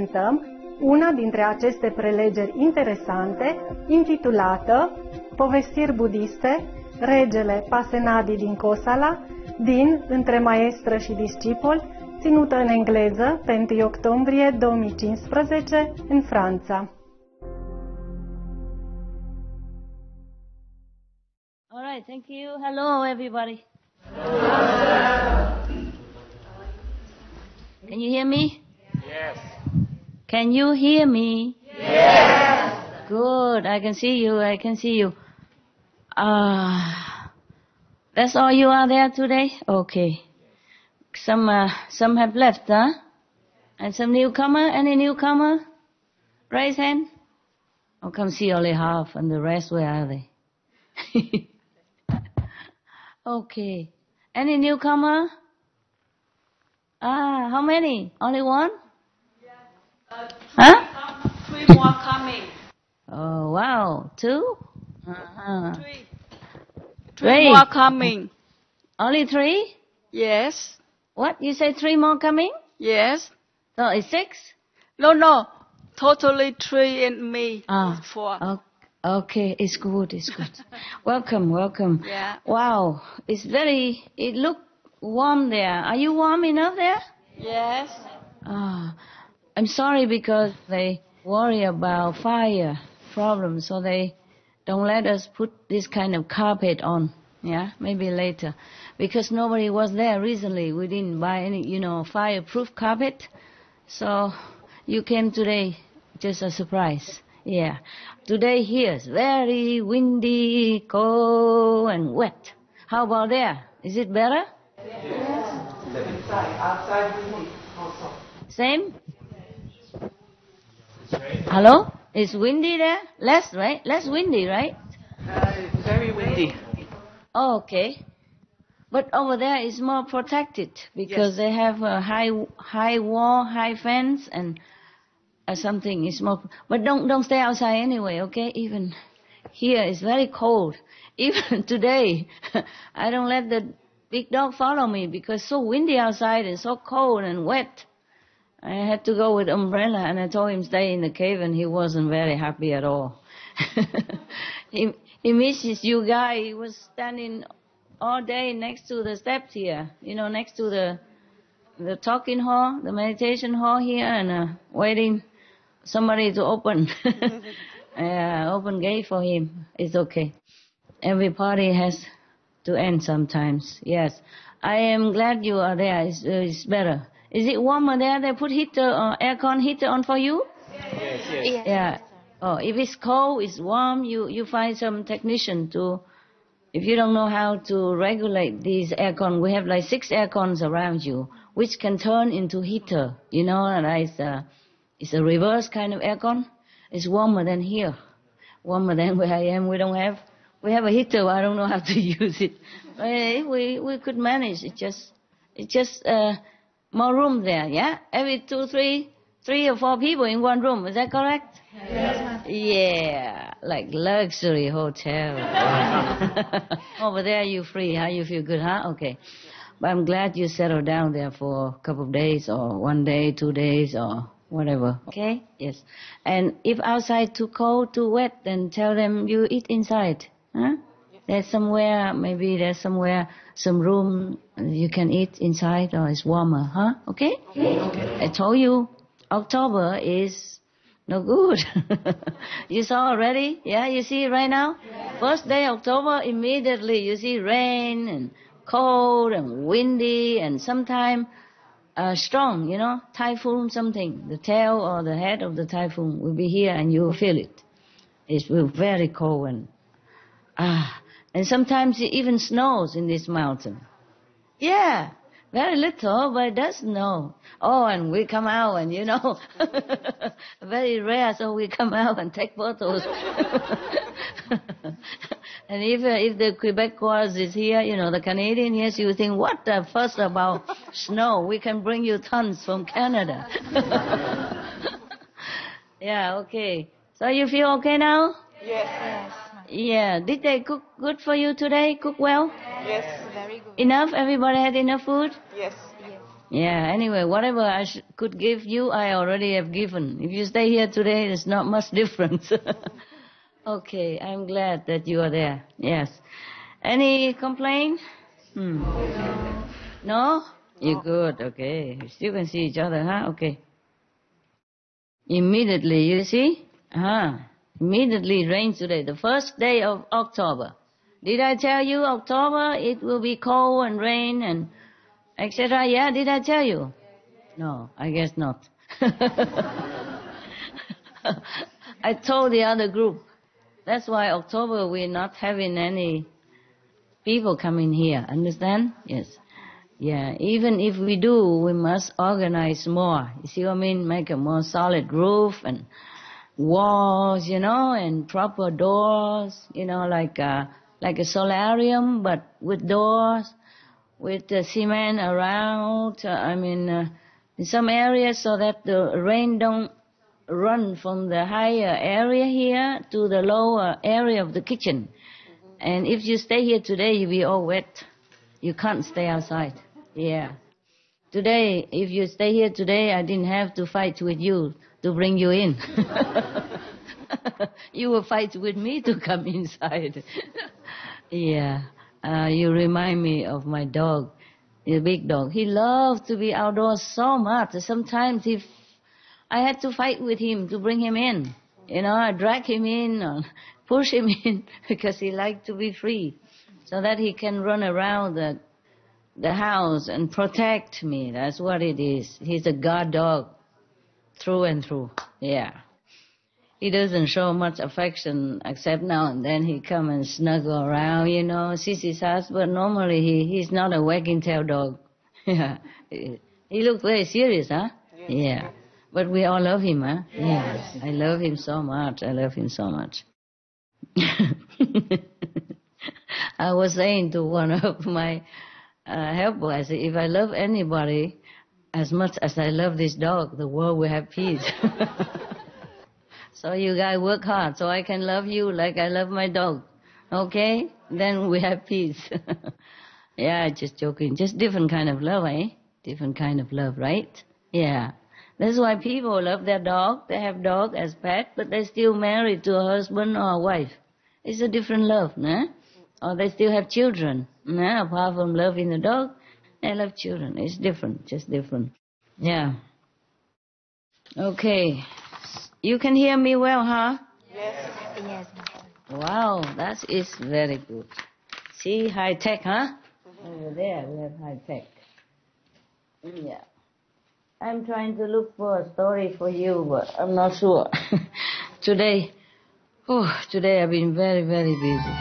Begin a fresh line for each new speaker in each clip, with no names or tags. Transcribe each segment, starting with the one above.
prezentăm una dintre aceste prelegeri interesante, intitulată Povestiri budiste, regele Pasenadi din Kosala, din Între maestră și discipol, ținută în engleză pe 1 octombrie 2015 în Franța.
All right, thank you. Hello, everybody. Can you hear me?
Yes.
Can you hear me?
Yes.
Good. I can see you. I can see you. That's all you are there today? Okay. Some have left, huh? And some newcomer? Any newcomer? Raise hand. Oh, come see only half, and the rest, where are they? Okay. Any newcomer? How many? Only one? Huh?
3 more coming.
Oh, wow. 2?
Three more coming.
Only 3?
Yes.
What? You say 3 more coming?
Yes.
So it's 6?
No. Totally 3 and me. 4.
Okay, it's good, it's good. Welcome.
Yeah.
Wow, it look warm there. Are you warm enough there?
Yes.
I'm sorry because they worry about fire problems, so they don't let us put this kind of carpet on. Yeah, maybe later. Because nobody was there recently. We didn't buy any, fireproof carpet. So you came today, just a surprise. Yeah. Today here is very windy, cold and wet. How about there? Is it better?
Yes. Outside windy also.
Same? Hello? It's windy there? Less, right? Less windy, right?
It's very windy.
Oh, okay. But over there is more protected because they have a high wall, high fence, and something is more. But don't stay outside anyway, okay? Even here it's very cold. Even today, I don't let the big dog follow me because it's so windy outside and so cold and wet. I had to go with umbrella, and I told him stay in the cave, and he wasn't very happy at all. He misses you guys. He was standing all day next to the steps here, next to the talking hall, the meditation hall here, and waiting somebody to open. Open gate for him. It's okay. Every party has to end sometimes. Yes. I am glad you are there. It's better. Is it warmer there? They put aircon heater on for you?
Yes.
Yeah. Oh, if it's cold, it's warm, you find some technician to, if you don't know how to regulate these aircon, we have like 6 aircons around you, which can turn into heater, and it's a reverse kind of aircon. It's warmer than here, warmer than where I am. We have a heater, but I don't know how to use it. We could manage. It's just more room there, yeah? Every 3 or 4 people in one room, is that correct?
Yes.
Yeah, like luxury hotel. Over there you free, huh? You feel good, huh? Okay. But I'm glad you settled down there for a couple of days or 1 day, 2 days or whatever. Okay? Yes. And if outside too cold, too wet, then tell them you eat inside. Huh? There's some room you can eat inside or it's warmer, huh? Okay? Okay. I told you, October is no good. You saw already? Yeah, you see right now? Yeah. First day October, immediately you see rain and cold and windy and sometimes strong, typhoon something. The tail or the head of the typhoon will be here and you will feel it. It will be very cold and sometimes it even snows in this mountain. Yeah, very little, but it does snow. Oh, and we come out and, very rare, so we come out and take photos. And if the Quebecois is here, the Canadian, yes, you think, what the fuss about snow? We can bring you tons from Canada. Yeah, okay. So you feel okay now?
Yes.
Yeah. Did they cook good for you today? Cook well?
Yes. Very good.
Enough? Everybody had enough food?
Yes.
Yeah, anyway, whatever I could give you, I already have given. If you stay here today, there's not much difference. Okay, I'm glad that you are there. Yes. Any complaint? No? You're good, okay. You still can see each other, huh? Okay. Immediately, you see? Immediately it rains today, the first day of October. Did I tell you October it will be cold and rain and etc.? Yeah, did I tell you? No, I guess not. I told the other group. That's why October we're not having any people coming here. Understand? Yes. Yeah, even if we do, we must organize more. You see what I mean? Make a more solid roof and walls, and proper doors, like a solarium, but with doors, with cement around. In some areas so that the rain don't run from the higher area here to the lower area of the kitchen. And if you stay here today, you'll be all wet. You can't stay outside. Yeah. Today, if you stay here today, I didn't have to fight with you to bring you in. You will fight with me to come inside. Yeah. You remind me of my dog, the big dog. He loved to be outdoors so much. Sometimes I had to fight with him to bring him in. I drag him in or push him in because he liked to be free so that he can run around the house and protect me. That's what it is. He's a guard dog through and through. Yeah. He doesn't show much affection except now and then he come and snuggle around, Sissy's husband. Normally he's not a wagging tail dog. Yeah. He looks very serious, huh? Yeah. But we all love him, huh? Yes. I love him so much. I love him so much. I was saying to one of my helper, I said, if I love anybody as much as I love this dog, the world will have peace. So you guys work hard so I can love you like I love my dog. Okay? Then we have peace. Yeah, just joking. Just different kind of love, eh? Different kind of love, right? Yeah. That's why people love their dog. They have dog as pet, but they're still married to a husband or a wife. It's a different love, nah? Or they still have children. Nah? Apart from loving the dog, they love children. It's different, just different. Yeah. Okay. You can hear me well, huh?
Yes. Yes.
Wow, that is very good. See, high tech, huh? Over there we have high tech. Yeah. I'm trying to look for a story for you, but I'm not sure. Today I've been very, very busy.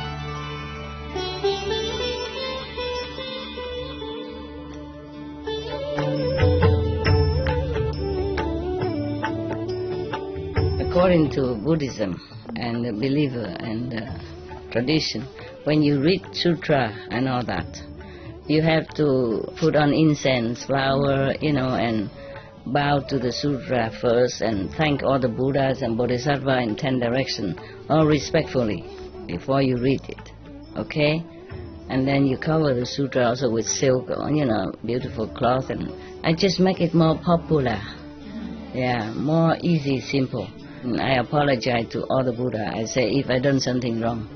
According to Buddhism and the believer and tradition, when you read sutra and all that, you have to put on incense, flower, and bow to the sutra first and thank all the Buddhas and Bodhisattvas in 10 directions, all respectfully, before you read it, okay? And then you cover the sutra also with silk, beautiful cloth, and I just make it more popular. Yeah, more easy, simple. And I apologize to all the Buddha. I say if I done something wrong,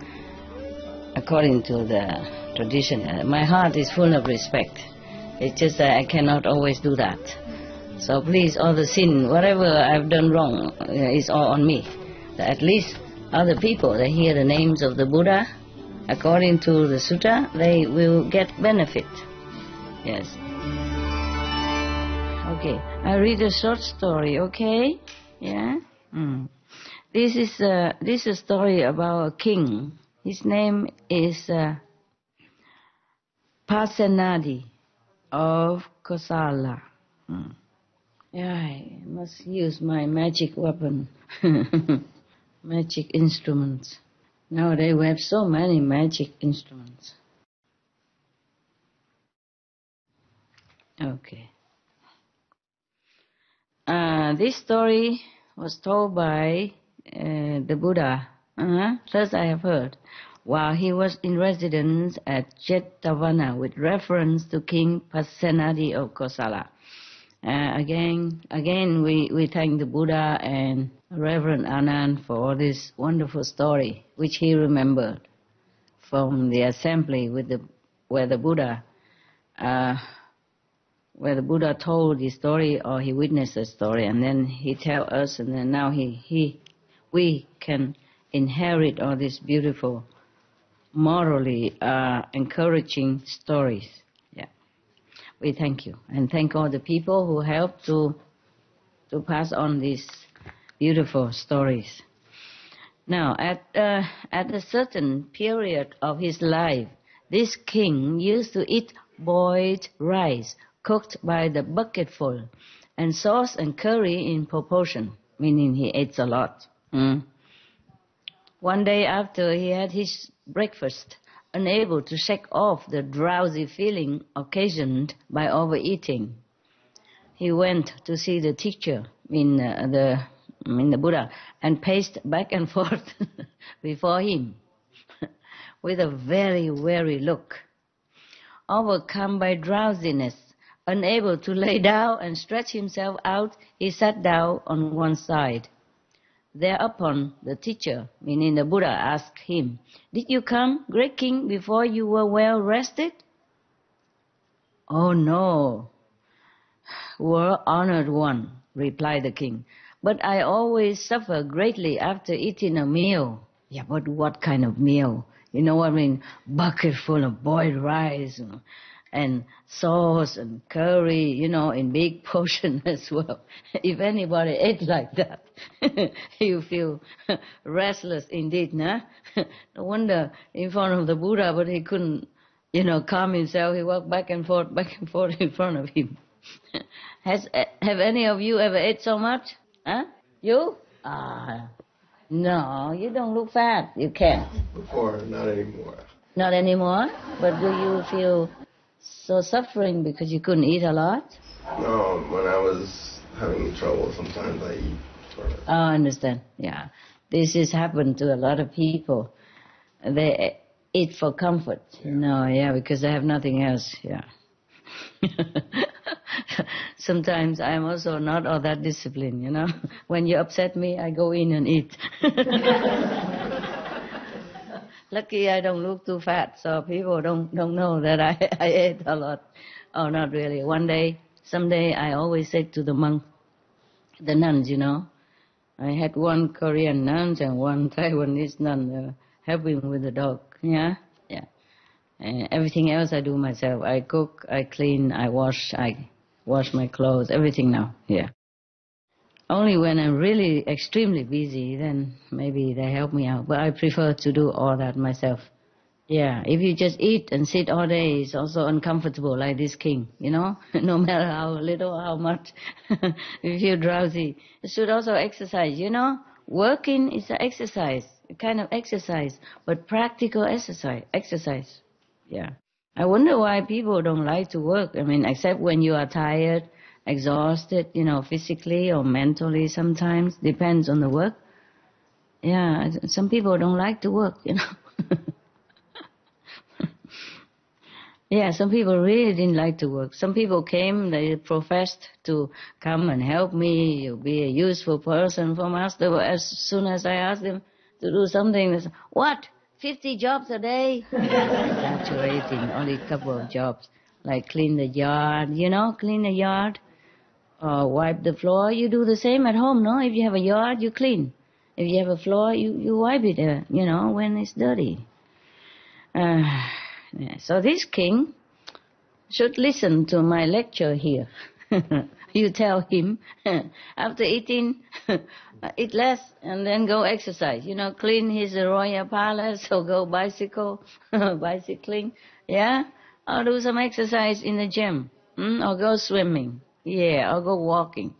according to the tradition, my heart is full of respect. It's just that I cannot always do that. So please, all the sin, whatever I've done wrong, is all on me. At least other people, they hear the names of the Buddha, according to the sutta, they will get benefit. Yes. Okay, I read a short story, okay? Yeah? This is a story about a king. His name is Pasenadi of Kosala. Yeah, I must use my magic weapon, magic instruments. Nowadays we have so many magic instruments. Okay. This story was told by the Buddha, first I have heard, while he was in residence at Jetavana with reference to King Pasenadi of Kosala. Again, we thank the Buddha and Reverend Anand for all this wonderful story, which he remembered from the assembly where the Buddha told the story, or he witnessed the story, and then he tell us, and then now we can inherit all these beautiful, morally encouraging stories. Yeah, we thank you, and thank all the people who helped to pass on these beautiful stories. Now, at a certain period of his life, this king used to eat boiled rice cooked by the bucketful, and sauce and curry in proportion, meaning he ate a lot. One day after he had his breakfast, unable to shake off the drowsy feeling occasioned by overeating, he went to see the teacher, the Buddha, and paced back and forth before him with a very weary look. Overcome by drowsiness, unable to lay down and stretch himself out, he sat down on one side. Thereupon the teacher, meaning the Buddha, asked him, "Did you come, great king, before you were well rested?" "Oh no, well honored one," replied the king, "but I always suffer greatly after eating a meal." "Yeah, but what kind of meal? You know what I mean? Bucket full of boiled rice and sauce and curry, in big portion as well. If anybody ate like that, you feel restless indeed, nah? No wonder in front of the Buddha, but he couldn't, calm himself. He walked back and forth in front of him. Have any of you ever ate so much? Huh? You? No, you don't look fat. You can't.
Before, not anymore.
Not anymore? But do you feel so suffering because you couldn't eat a lot?
No, when I was having trouble, sometimes I eat.
I understand. Yeah. This has happened to a lot of people. They eat for comfort. Yeah. Because they have nothing else. Yeah. Sometimes I'm also not all that disciplined, When you upset me, I go in and eat. Lucky I don't look too fat, so people don't know that I ate a lot. Oh, not really. Someday, I always said to the nuns, I had one Korean nun and one Taiwanese nun helping with the dog. Yeah. And everything else I do myself. I cook, I clean, I wash my clothes, everything now. Yeah. Only when I'm really extremely busy, then maybe they help me out. But I prefer to do all that myself. Yeah, if you just eat and sit all day, it's also uncomfortable like this king, No matter how little, how much, you feel drowsy. You should also exercise, Working is an exercise, a kind of exercise, but practical exercise. Yeah. I wonder why people don't like to work. Except when you are tired, exhausted, physically or mentally sometimes. Depends on the work. Yeah, some people don't like to work, Yeah, some people really didn't like to work. Some people came, they professed to come and help me, you'll be a useful person for Master. But as soon as I asked them to do something, they said, "What? 50 jobs a day?" Exaggerating, only a couple of jobs. Like clean the yard, clean the yard. Or wipe the floor. You do the same at home, no? If you have a yard, you clean. If you have a floor, you wipe it, when it's dirty. So this king should listen to my lecture here. You tell him, after eating, eat less and then go exercise. Clean his royal palace or go bicycling. Yeah? Or do some exercise in the gym. Or go swimming. Yeah, or go walking.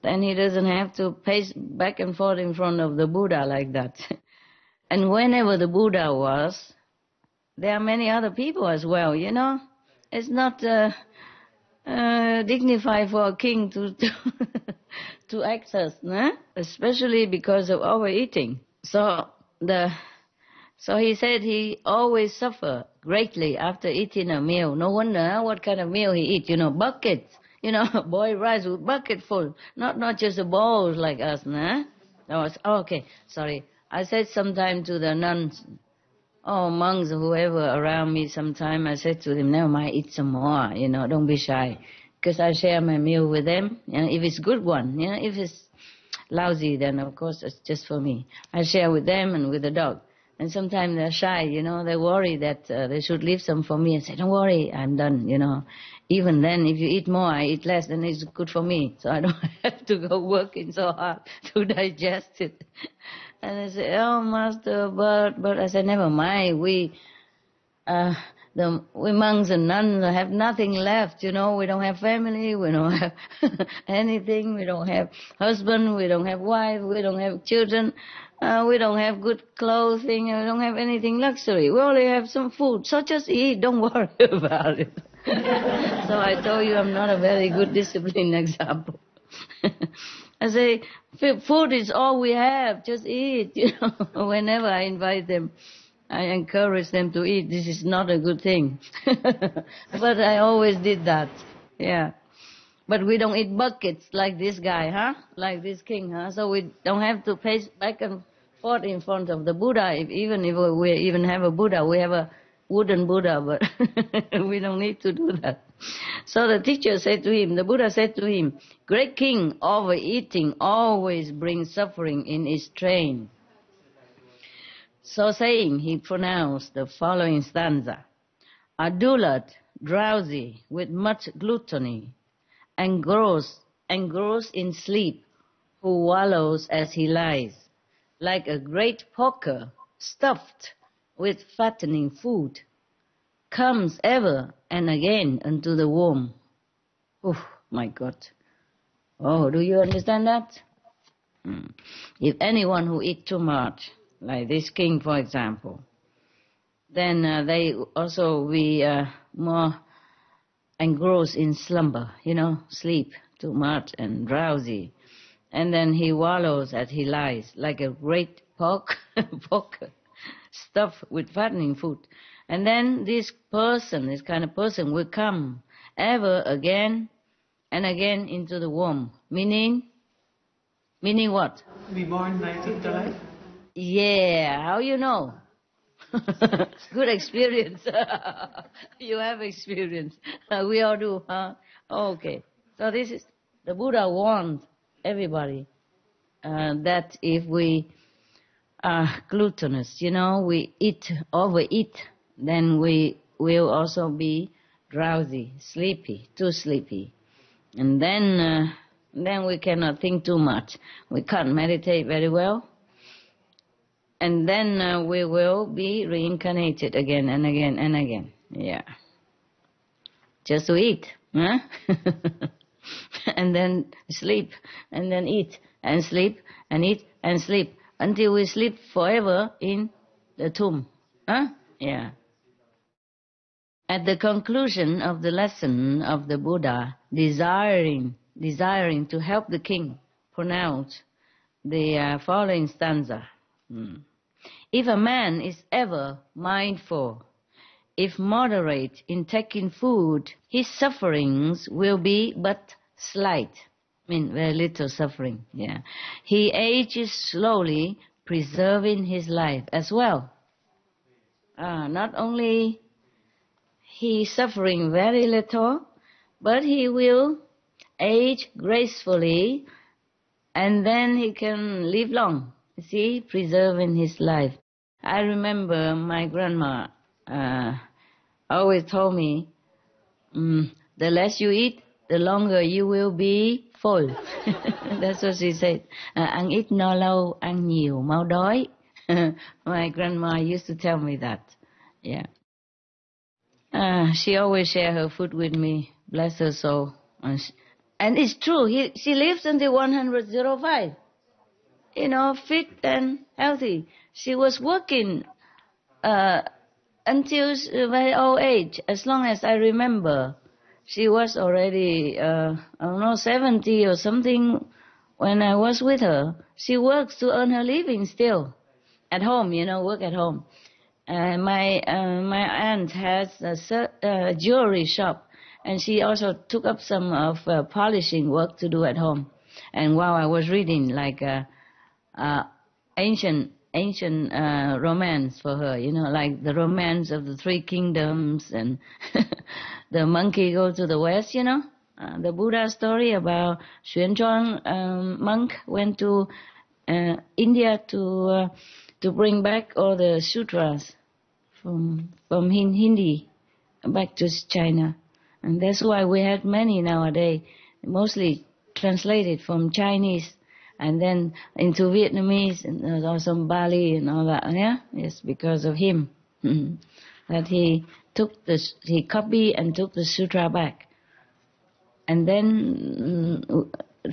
Then he doesn't have to pace back and forth in front of the Buddha like that. And whenever the Buddha was, there are many other people as well, It's not dignified for a king to access, especially because of overeating. So he said he always suffered greatly after eating a meal. No wonder what kind of meal he eat, buckets. boiled rice with bucket full, not just a bowl like us, nah? Okay, sorry. I said sometime to the nuns, monks, whoever around me sometime, I said to them, never mind, eat some more, don't be shy. Because I share my meal with them, if it's good one, if it's lousy, then of course it's just for me. I share with them and with the dog. And sometimes they're shy, they worry that they should leave some for me and say, don't worry, I'm done, Even then, if you eat more, I eat less, then it's good for me. So I don't have to go working so hard to digest it. And they say, oh, Master, but I said, never mind. We monks and nuns have nothing left, we don't have family, we don't have anything, we don't have husband, we don't have wife, we don't have children, we don't have good clothing, we don't have anything luxury, we only have some food, so just eat, don't worry about it. So I told you I'm not a very good discipline example. I say, food is all we have, just eat, whenever I invite them. I encourage them to eat. This is not a good thing. But I always did that. Yeah. But we don't eat buckets like this guy, like this king, So we don't have to pace back and forth in front of the Buddha. Even if we even have a Buddha, we have a wooden Buddha, but we don't need to do that. So the teacher said to him, the Buddha said to him, great king, overeating always brings suffering in its train. So saying, he pronounced the following stanza. A dullard, drowsy, with much gluttony, engrossed in sleep, who wallows as he lies, like a great porker, stuffed with fattening food, comes ever and again unto the womb. Oh, my God. Oh, do you understand that? If anyone who eats too much, like this king, for example, then they also be more engrossed in slumber, sleep too much and drowsy. And then he wallows as he lies, like a great porker, stuffed with fattening food. And then this kind of person will come ever again and again into the womb. Meaning what?
Be born, die.
Yeah, how you know? Good experience. You have experience. We all do, huh? Okay. So this is, the Buddha warned everybody that if we are gluttonous, we overeat, then we will also be drowsy, sleepy, too sleepy. And then we cannot think too much. We can't meditate very well. And then we will be reincarnated again and again and again. Yeah. Just to eat. Huh? And then sleep. And then eat. And sleep. And eat. And sleep. Until we sleep forever in the tomb. Huh? Yeah. At the conclusion of the lesson of the Buddha, desiring to help the king, pronounced the following stanza. If a man is ever mindful, if moderate in taking food, his sufferings will be but slight. Very little suffering. Yeah. He ages slowly, preserving his life as well. Not only he suffering very little, but he will age gracefully, and then he can live long. See, preserving his life. I remember my grandma always told me, the less you eat, the longer you will be full. That's what she said. Ăn ít no lâu, ăn nhiều mau đói. My grandma used to tell me that. Yeah. She always shared her food with me. Bless her soul. And it's true. She lives until 105. Fit and healthy. She was working until very old age. As long as I remember, she was already, 70 or something when I was with her. She works to earn her living still. At home, work at home. My aunt has a jewelry shop, And she also took up some of polishing work to do at home. And while I was reading like ancient romance for her, you know, like the romance of the Three Kingdoms and the monkey go to the west, you know, the Buddha story about Xuanzang monk went to India to bring back all the sutras from Hindi back to China. And that's why we have many nowadays, mostly translated from Chinese and then into Vietnamese and also Bali and all that. Yeah, yes, because of him. That he copied and took the sutra back, and then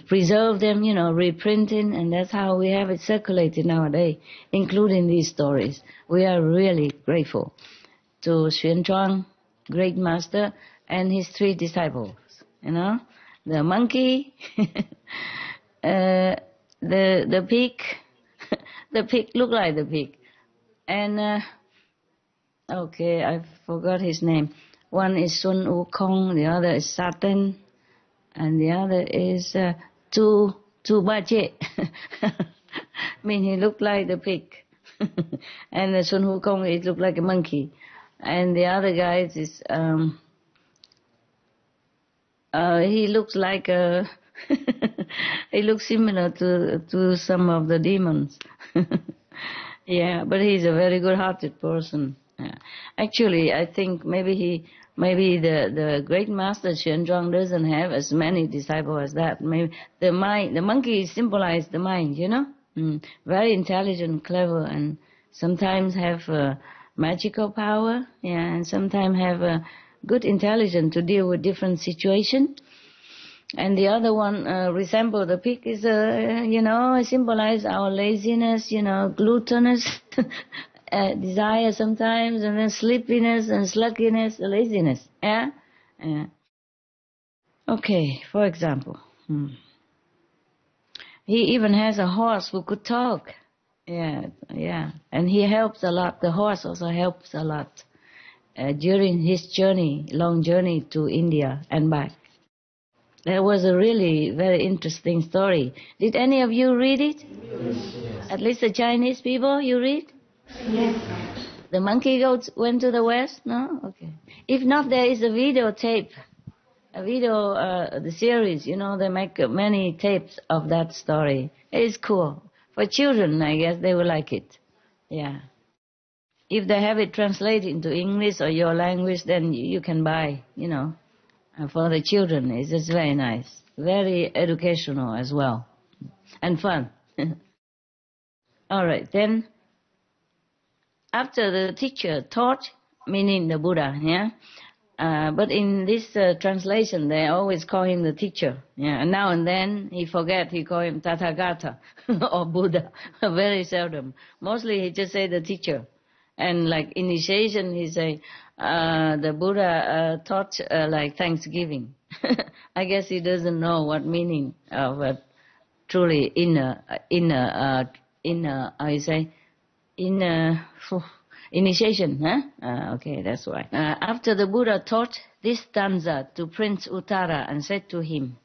preserve them, you know, reprinting, and that's how we have it circulated nowadays, including these stories. We are really grateful to Xuanzang, great master, and his 3 disciples. You know, the monkey, the pig, the pig looked like the pig, and okay, I forgot his name. One is Sun Wukong, the other is Satan, and the other is Tu Bache. I mean, he looked like the pig, and the Sun Wukong, it looked like a monkey, and the other guy is he looks like a he looks similar to some of the demons. Yeah, but he's a very good-hearted person. Yeah. Actually, I think maybe the great master Xuanzang doesn't have as many disciples as that. Maybe the monkey symbolizes the mind, you know, very intelligent, clever, and sometimes have magical power. Yeah, and sometimes have good intelligence to deal with different situations. And the other one resemble the pig is, you know, symbolize our laziness, you know, gluttonous desire sometimes, and then sleepiness and sluggishness, laziness. Yeah? Okay, for example, he even has a horse who could talk. Yeah, and he helps a lot. The horse also helps a lot during his journey, long journey to India and back. That was a really very interesting story. Did any of you read it? Yes. At least the Chinese people, you read? Yes. The monkey goat went to the west? No? Okay. If not, there is a videotape, the series, you know, they make many tapes of that story. It's cool. For children, I guess they will like it. Yeah. If they have it translated into English or your language, then you can buy, you know. And for the children, it's just very nice. Very educational as well. And fun. All right, then after the teacher taught, meaning the Buddha, yeah? But in this translation, they always call him the teacher. Yeah? And now and then he forget, he call him Tathagata or Buddha. Very seldom. Mostly he just say the teacher. And like initiation, he say, the Buddha taught like Thanksgiving. I guess he doesn't know what meaning of truly inner, how you say, initiation, huh? Okay, that's why. After the Buddha taught this stanza to Prince Uttara and said to him,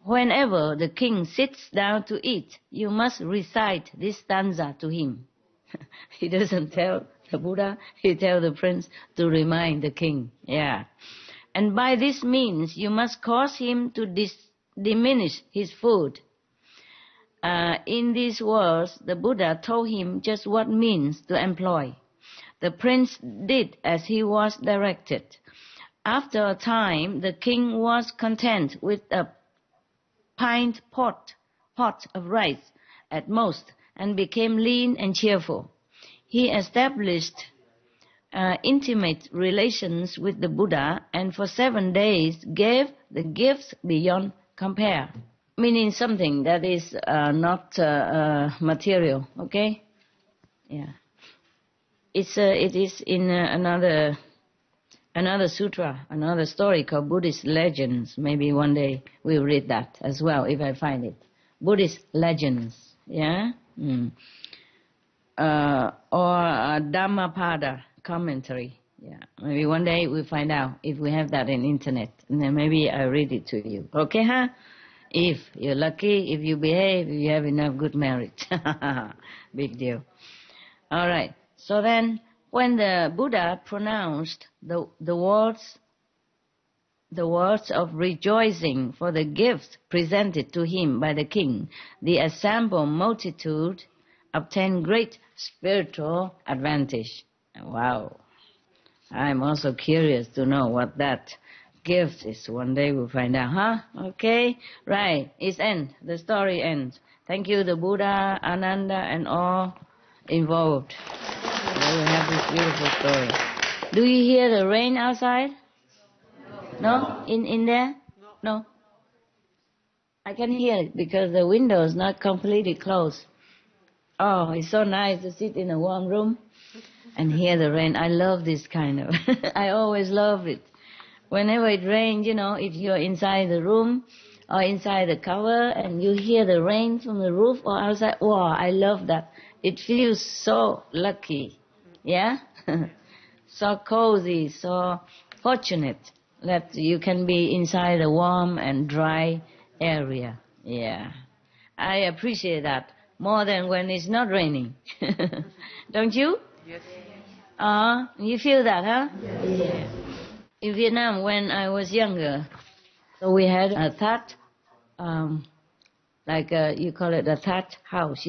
whenever the king sits down to eat, you must recite this stanza to him. He doesn't tell the Buddha, he tells the prince to remind the king. Yeah. And by this means, you must cause him to diminish his food. In these words, the Buddha told him just what means to employ. The prince did as he was directed. After a time, the king was content with a pint pot of rice at most, and became lean and cheerful. He established intimate relations with the Buddha, and for 7 days gave the gifts beyond compare. Meaning something that is not material, okay? Yeah. It is in another sutra, another story called Buddhist Legends. Maybe one day we'll read that as well if I find it. Buddhist Legends, yeah? Or Dhammapada commentary, Yeah, maybe one day we'll find out if we have that in internet, and then maybe I'll read it to you. Okay, huh? If you're lucky, if you behave, if you have enough good merit. Big deal. All right. So then, when the Buddha pronounced the words of rejoicing for the gifts presented to him by the king, the assembled multitude obtained great spiritual advantage. Wow. I'm also curious to know what that gift is. One day we'll find out, huh? Okay? Right. It's end. The story ends. Thank you, the Buddha, Ananda, and all involved. They will have this beautiful story. Do you hear the rain outside? No? In there? No. I can hear it because the window is not completely closed. Oh, it's so nice to sit in a warm room and hear the rain. I love this kind of. I always love it. Whenever it rains, if you're inside the room or inside the cover and you hear the rain from the roof or outside, wow, I love that. It feels so lucky. Yeah? So cozy, so fortunate that you can be inside a warm and dry area. Yeah. I appreciate that more than when it's not raining. Don't you?
Yes.
You feel that, huh? Yes. Yeah. In Vietnam, when I was younger, so we had a thatch, you call it a thatch house,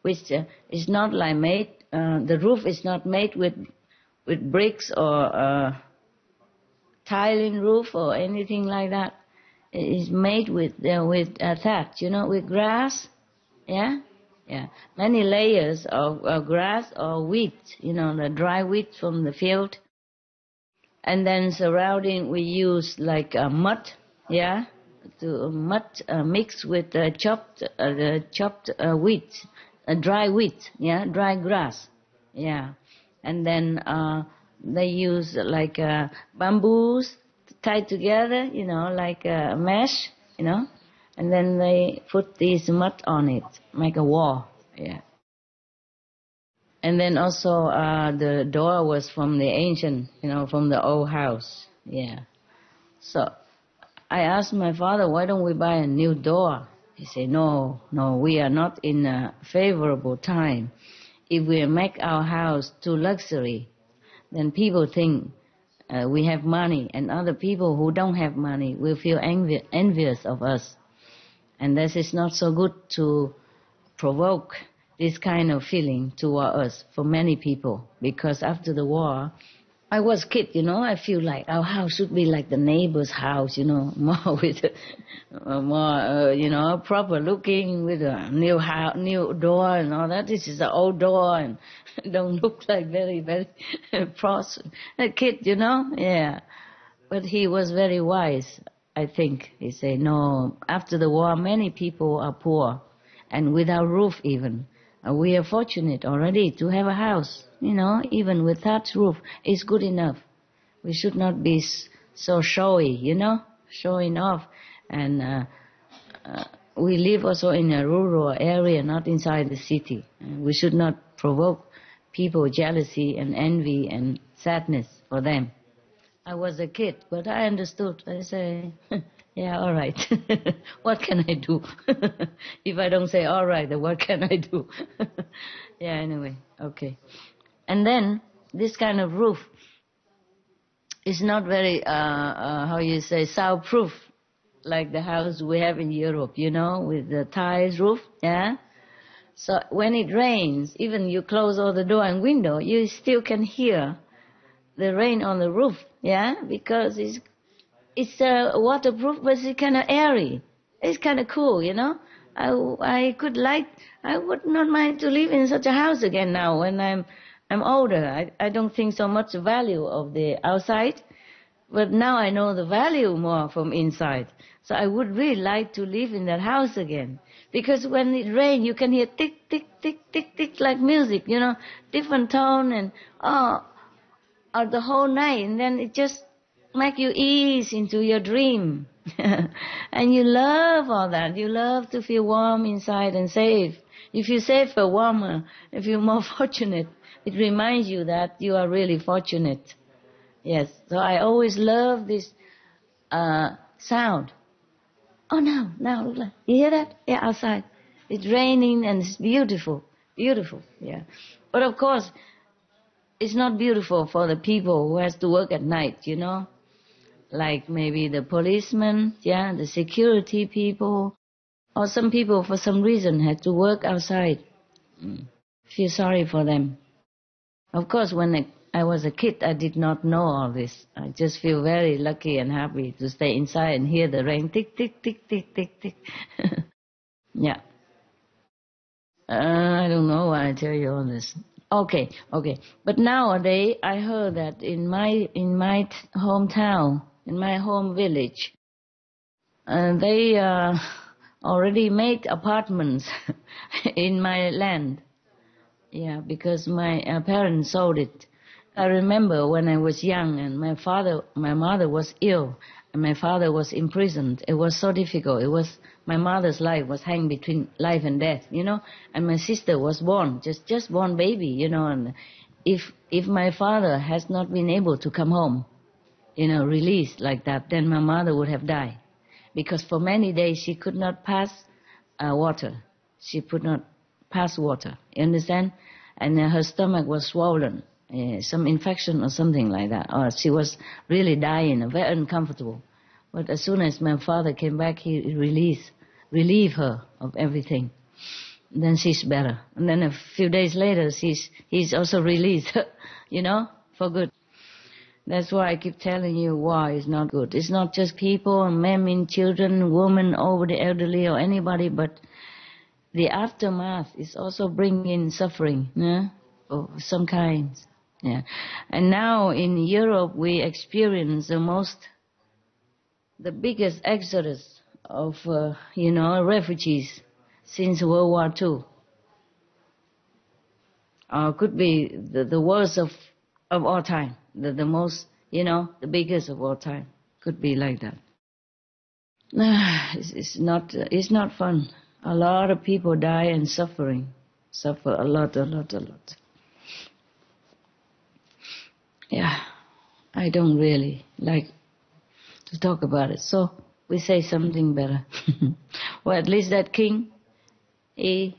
which is not like made, the roof is not made with bricks or tiling roof or anything like that. It is made with thatch, with grass, yeah? Yeah, many layers of grass or wheat, the dry wheat from the field. And then surrounding we use like mud, yeah, mud mixed with chopped wheat, dry wheat, yeah, dry grass, yeah. And then they use like bamboos tied together, like a mesh, and then they put this mud on it, make a wall, yeah. And then also the door was from the ancient, from the old house, yeah. So I asked my father, why don't we buy a new door? He said, no, we are not in a favorable time. If we make our house too luxury, then people think we have money, and other people who don't have money will feel envious of us. And this is not so good to provoke this kind of feeling toward us for many people, because after the war, I was a kid, I feel like our house should be like the neighbor's house, more with, more, proper looking, with a new door and all that. This is an old door and don't look like very, very a kid, yeah. But he was very wise, I think. He said, no, after the war, many people are poor and without roof even. We are fortunate already to have a house, even with that roof is good enough. We should not be so showy, showing off. And we live also in a rural area, not inside the city. We should not provoke people jealousy and envy and sadness for them. I was a kid, but I understood. I say, yeah, all right. What can I do? If I don't say all right, then what can I do? Yeah, anyway, okay. And then this kind of roof is not very, soundproof, like the house we have in Europe, with the tiles roof, yeah? So when it rains, even you close all the door and window, you still can hear the rain on the roof, yeah, because it's waterproof, but it's kind of airy. It's kind of cool, I would not mind to live in such a house again now when I'm older. I don't think so much the value of the outside, but now I know the value more from inside. So I would really like to live in that house again, because when it rains, you can hear tick, tick, tick, tick, tick, like music, different tone and the whole night, and then it just make you ease into your dream. And you love all that. You love to feel warm inside and safe. If you say feel warmer, if you're more fortunate, it reminds you that you are really fortunate. Yes, so I always love this sound. Oh, now, look like, you hear that? Yeah, outside. It's raining and it's beautiful, beautiful, yeah. But of course, it's not beautiful for the people who has to work at night, you know? Like maybe the policemen, yeah, the security people, or some people for some reason had to work outside. Feel sorry for them. Of course, when I was a kid, I did not know all this. I just feel very lucky and happy to stay inside and hear the rain tick, tick, tick, tick, tick, tick. Yeah. I don't know why I tell you all this. Okay. But nowadays, I heard that in my hometown, in my home village, they already made apartments in my land. Yeah, because my parents sold it. I remember when I was young and my mother was ill and my father was imprisoned. It was so difficult. My mother's life was hanging between life and death, you know, and my sister was born, just born baby, you know, and if my father has not been able to come home, you know, released like that, then my mother would have died. Because for many days she could not pass water. She could not pass water, you understand? And her stomach was swollen, some infection or something like that. Or she was really dying, very uncomfortable. But as soon as my father came back, he relieved her of everything. Then she's better. And then a few days later, he's also released, you know, for good. That's why I keep telling you war is not good. It's not just people, men, children, women, over the elderly or anybody, but the aftermath is also bringing suffering, yeah, of some kind. Yeah. And now in Europe we experience the biggest exodus of, you know, refugees since World War II. Could be the worst of all time, the most, you know, the biggest of all time. Could be like that. It's not fun. A lot of people die and suffer a lot. Yeah, I don't really like to talk about it, so we say something better. Well, at least that king, his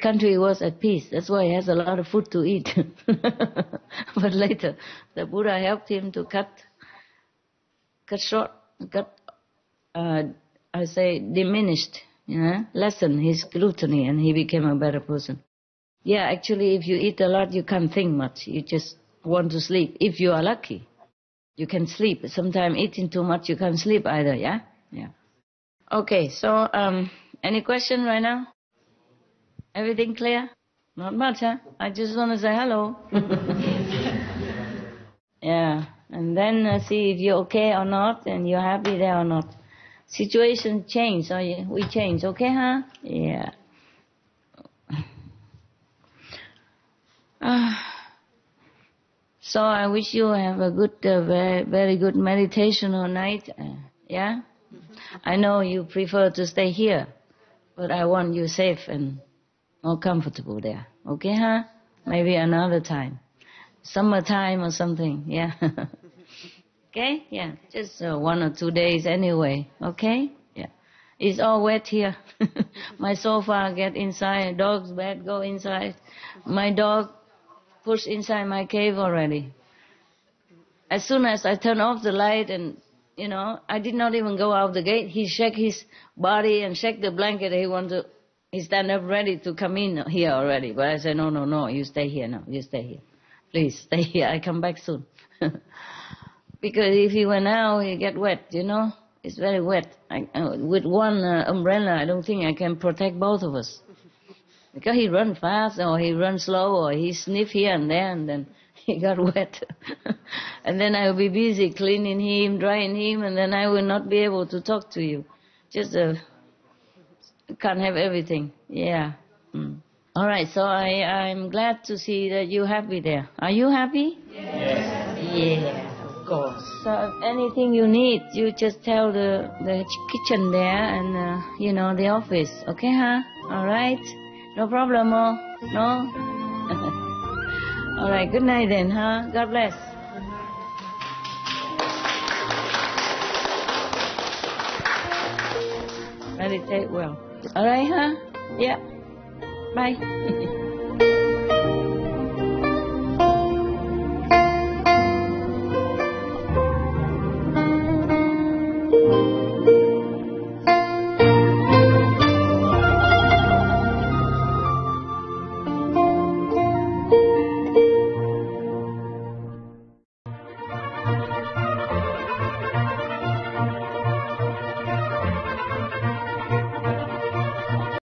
country was at peace. That's why he has a lot of food to eat. But later, the Buddha helped him to diminished, lessen his gluttony, and he became a better person. Yeah, actually, if you eat a lot, you can't think much. You just want to sleep. If you are lucky, you can sleep. Sometimes eating too much, you can't sleep either, yeah? Yeah. Okay, so, any question right now? Everything clear? Not much, huh? I just want to say hello. Yeah, and then see if you're okay or not, and you're happy there or not. Situation change, so we change, okay, huh? Yeah. So I wish you have a good, very, very good meditation all night. Yeah? I know you prefer to stay here, but I want you safe and more comfortable there. Okay, huh? Maybe another time. Summertime or something, yeah. Okay? Yeah, just 1 or 2 days anyway, okay? Yeah. It's all wet here. My sofa get inside, dog's bed go inside. My dog pushed inside my cave already. As soon as I turn off the light and, you know, I did not even go out the gate. He shake his body and shake the blanket. He stand up ready to come in here already. But I said, no, you stay here now. You stay here. Please stay here. I come back soon. Because if he went out, he get wet, you know. It's very wet. With one umbrella, I don't think I can protect both of us. Because he run fast or he run slow or he sniff here and there and then he got wet. And then I will be busy cleaning him, drying him, and then I will not be able to talk to you. Just can't have everything. Yeah. All right, so I'm glad to see that you're happy there. Are you happy? Yes. Yeah, of course. So if anything you need, you just tell the kitchen there and, you know, the office. Okay, huh? All right? No problem, no? All right, good night then, huh? God bless. Meditate well. All right, huh? Yeah. Bye.